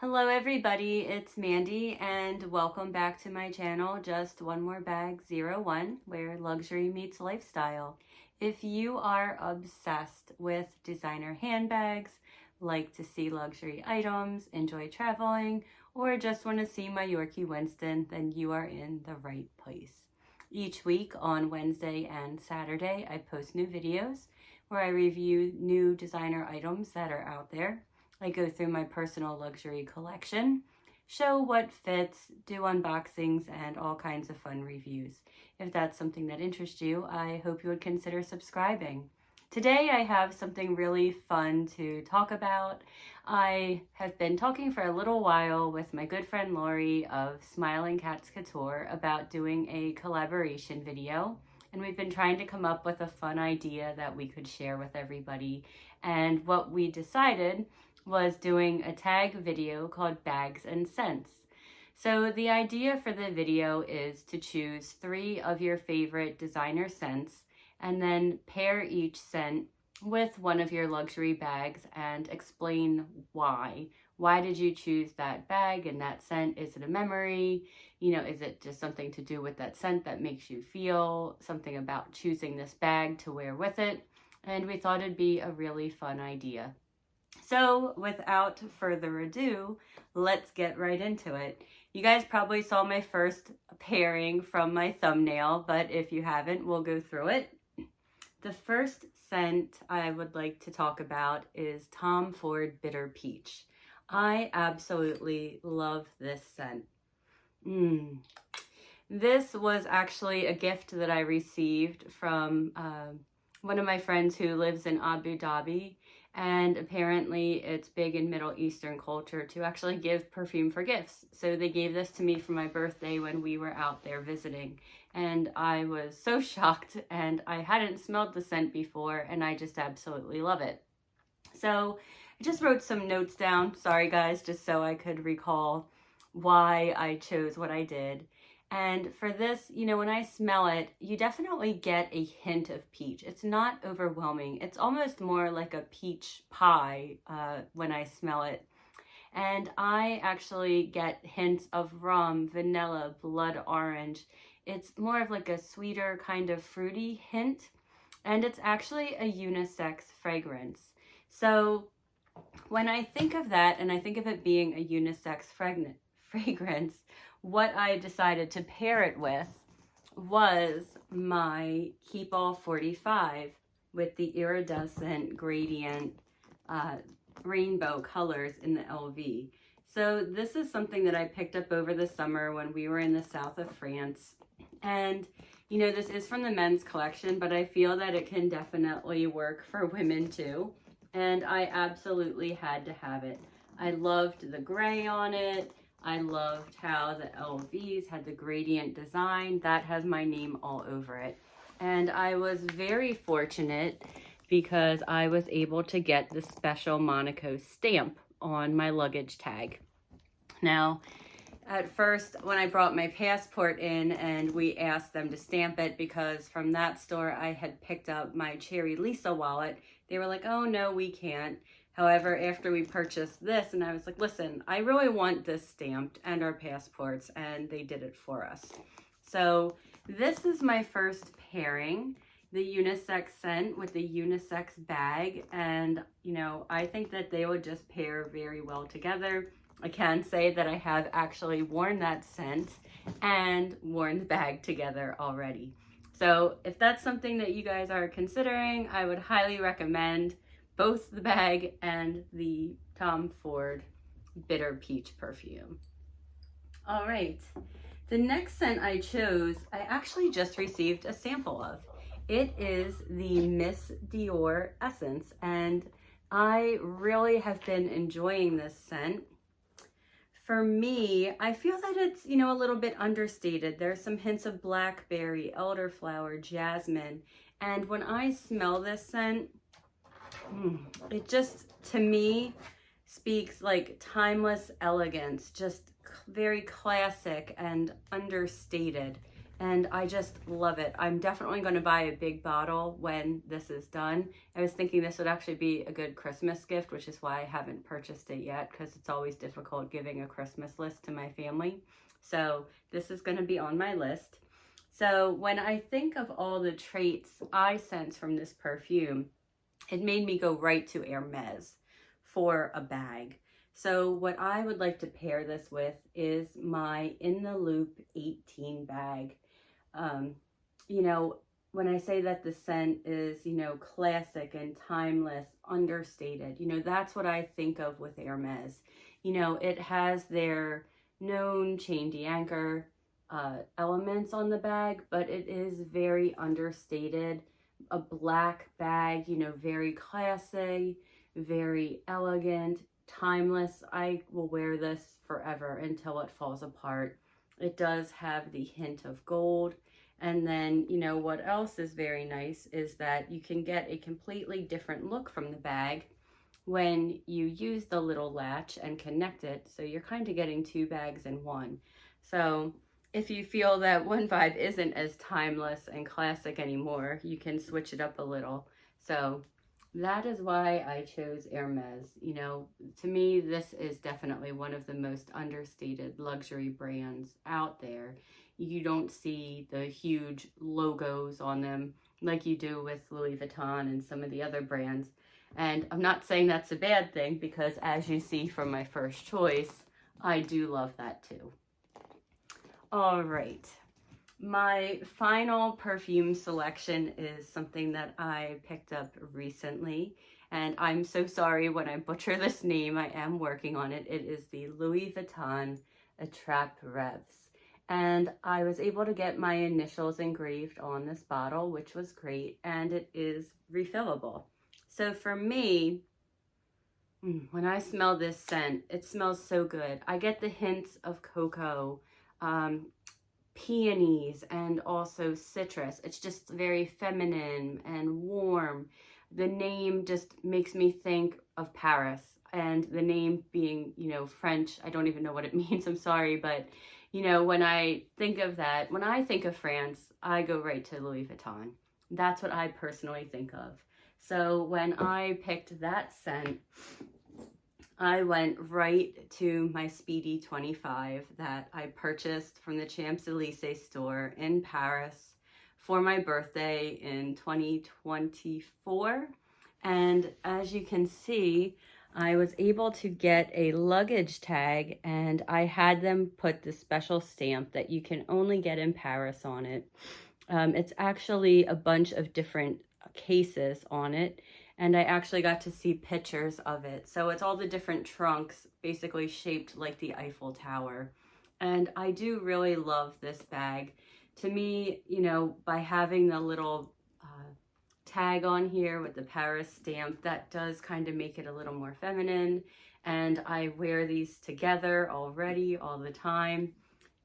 Hello everybody, it's Mandy and welcome back to my channel, Just One More Bag 01, where luxury meets lifestyle. If you are obsessed with designer handbags, like to see luxury items, enjoy traveling, or just want to see my Yorkie Winston, then you are in the right place. Each week on Wednesday and Saturday, I post new videos where I review new designer items that are out there. I go through my personal luxury collection, show what fits, do unboxings, and all kinds of fun reviews. If that's something that interests you, I hope you would consider subscribing. Today I have something really fun to talk about. I have been talking for a little while with my good friend Laurie of Smiling Cats Couture about doing a collaboration video. And we've been trying to come up with a fun idea that we could share with everybody. And what we decided was doing a tag video called Bags and Scents. So the idea for the video is to choose 3 of your favorite designer scents and then pair each scent with one of your luxury bags and explain why. Why did you choose that bag and that scent? Is it a memory? Is it just something to do with that scent that makes you feel something about choosing this bag to wear with it? And we thought it'd be a really fun idea. So without further ado, let's get right into it. You guys probably saw my first pairing from my thumbnail, but if you haven't, we'll go through it. The first scent I would like to talk about is Tom Ford Bitter Peach. I absolutely love this scent. This was actually a gift that I received from one of my friends who lives in Abu Dhabi. And apparently it's big in Middle Eastern culture to actually give perfume for gifts. So they gave this to me for my birthday when we were out there visiting. And I was so shocked, and I hadn't smelled the scent before, and I just absolutely love it. So I just wrote some notes down, sorry guys, just so I could recall why I chose what I did. And for this, when I smell it, you definitely get a hint of peach. It's not overwhelming. It's almost more like a peach pie when I smell it. And I actually get hints of rum, vanilla, blood orange. It's more of like a sweeter kind of fruity hint. And it's actually a unisex fragrance. So when I think of that, and I think of it being a unisex fragrance, what I decided to pair it with was my Keep All 45 with the iridescent gradient rainbow colors in the LV. So this is something that I picked up over the summer when we were in the south of France. And this is from the men's collection, but I feel that it can definitely work for women too. And I absolutely had to have it. I loved the gray on it. I loved how the LVs had the gradient design. That has my name all over it. And I was very fortunate because I was able to get the special Monaco stamp on my luggage tag. Now, at first, when I brought my passport in and we asked them to stamp it, because from that store I had picked up my Cherry Lisa wallet, they were like, oh no, we can't. However, after we purchased this, and I was like, listen, I really want this stamped and our passports, and they did it for us. So this is my first pairing, the unisex scent with the unisex bag, and I think that they would just pair very well together. I can say that I have actually worn that scent and worn the bag together already. So if that's something that you guys are considering, I would highly recommend both the bag and the Tom Ford Bitter Peach perfume. All right, the next scent I chose, I actually just received a sample of. It is the Miss Dior Essence, and I really have been enjoying this scent. For me, I feel that it's, a little bit understated. There's some hints of blackberry, elderflower, jasmine, and when I smell this scent, it just, to me, speaks like timeless elegance, just very classic and understated. and I just love it. I'm definitely going to buy a big bottle when this is done. I was thinking this would actually be a good Christmas gift, which is why I haven't purchased it yet, because it's always difficult giving a Christmas list to my family. So this is going to be on my list. So when I think of all the traits I sense from this perfume, it made me go right to Hermès for a bag. So what I would like to pair this with is my In the Loop 18 bag. You know, when I say that the scent is, you know, classic and timeless, understated, you know, that's what I think of with Hermès. You know, it has their known chain d'anchor elements on the bag, but it is very understated. A black bag, you know, very classy, very elegant, timeless. I will wear this forever until it falls apart. It does have the hint of gold. And then, you know, what else is very nice is that you can get a completely different look from the bag when you use the little latch and connect it. So you're kind of getting two bags in one. So if you feel that one vibe isn't as timeless and classic anymore, you can switch it up a little. So that is why I chose Hermès. You know, to me, this is definitely one of the most understated luxury brands out there. You don't see the huge logos on them like you do with Louis Vuitton and some of the other brands. And I'm not saying that's a bad thing, because as you see from my first choice, I do love that too. All right. My final perfume selection is something that I picked up recently, and I'm so sorry when I butcher this name. I am working on it. It is the Louis Vuitton Attrape Rêves. And I was able to get my initials engraved on this bottle, which was great, and it is refillable. So for me, when I smell this scent, it smells so good. I get the hints of cocoa, peonies, and also citrus. It's just very feminine and warm. The name just makes me think of Paris, and the name being, you know, French, I don't even know what it means, I'm sorry, but you know, when I think of that, when I think of France, I go right to Louis Vuitton. That's what I personally think of. So when I picked that scent, I went right to my Speedy 25 that I purchased from the Champs-Élysées store in Paris for my birthday in 2024. And as you can see, I was able to get a luggage tag, and I had them put the special stamp that you can only get in Paris on it. It's actually a bunch of different cases on it, and I actually got to see pictures of it. So it's all the different trunks basically shaped like the Eiffel Tower. And I do really love this bag. To me, you know, by having the little tag on here with the Paris stamp, that does kind of make it a little more feminine. And I wear these together already all the time,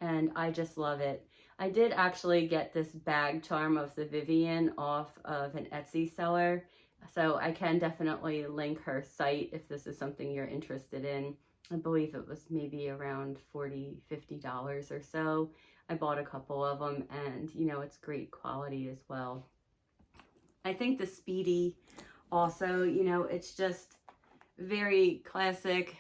and I just love it. I did actually get this bag charm of the Vivienne off of an Etsy seller, so I can definitely link her site if this is something you're interested in. I believe it was maybe around $40, $50 or so. I bought a couple of them, and you know, it's great quality as well. I think the Speedy also, you know, it's just very classic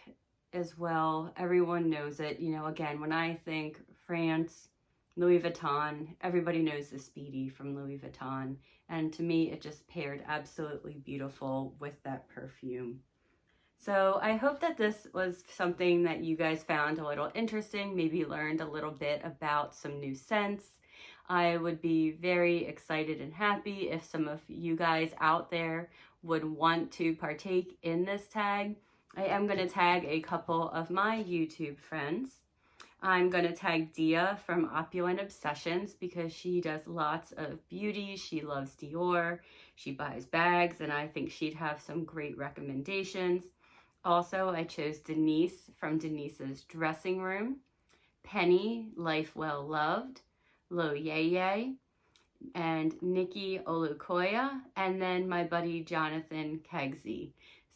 as well. Everyone knows it. You know, again, when I think France, Louis Vuitton, everybody knows the Speedy from Louis Vuitton. And to me, it just paired absolutely beautiful with that perfume. So I hope that this was something that you guys found a little interesting, maybe learned a little bit about some new scents. I would be very excited and happy if some of you guys out there would want to partake in this tag. I am going to tag a couple of my YouTube friends. I'm going to tag Dia from Opulent Obsessions because she does lots of beauty. She loves Dior. She buys bags, and I think she'd have some great recommendations. Also, I chose Denise from Denise's Dressing Room, Penny, Life Well Loved, Lo Yeye, and Nikki Olukoya, and then my buddy Jonathan Kegsey.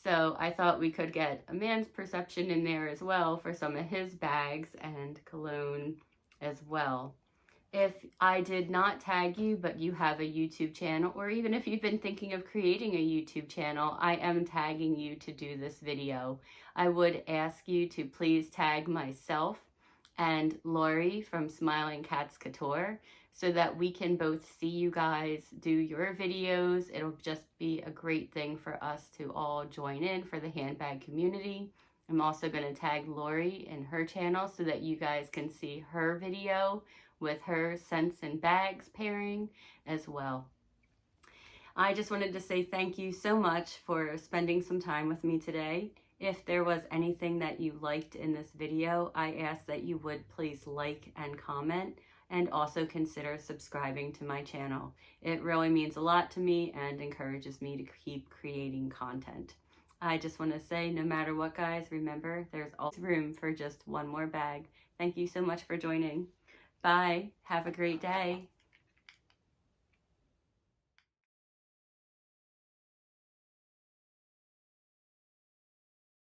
So I thought we could get a man's perception in there as well for some of his bags and cologne as well. If I did not tag you, but you have a YouTube channel, or even if you've been thinking of creating a YouTube channel, I am tagging you to do this video. I would ask you to please tag myself and Laurie from Smiling Cats Couture so that we can both see you guys do your videos. It'll just be a great thing for us to all join in for the handbag community. I'm also going to tag Laurie in her channel so that you guys can see her video with her scents and bags pairing as well. I just wanted to say thank you so much for spending some time with me today. If there was anything that you liked in this video, I ask that you would please like and comment, and also consider subscribing to my channel. It really means a lot to me and encourages me to keep creating content. I just want to say, no matter what, guys, remember there's always room for just one more bag. Thank you so much for joining. Bye. Have a great day.